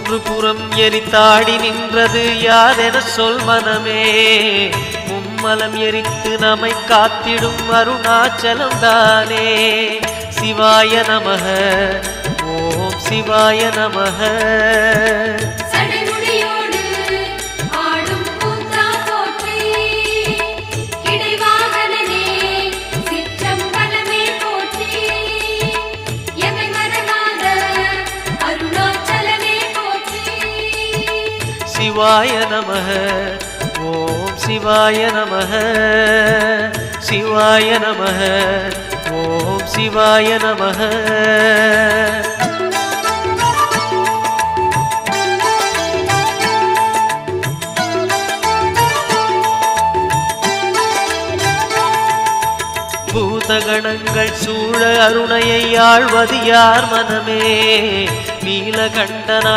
மூன்று புறம் எரித்தாடி நின்றது யாரென சொல் மனமே. மும்மலம் எரித்து நம்மை காத்திடும் அருணாச்சலம் தானே. சிவாய நமக, ஓம் சிவாய நமக. சிவாய நமக, ஓம் சிவாய நமக. சிவாய நமக, ஓம் சிவாய நமக. பூதகணங்கள் சூழ அருணையை ஆழ்வது யார் மனமே. நீலகண்டனாய்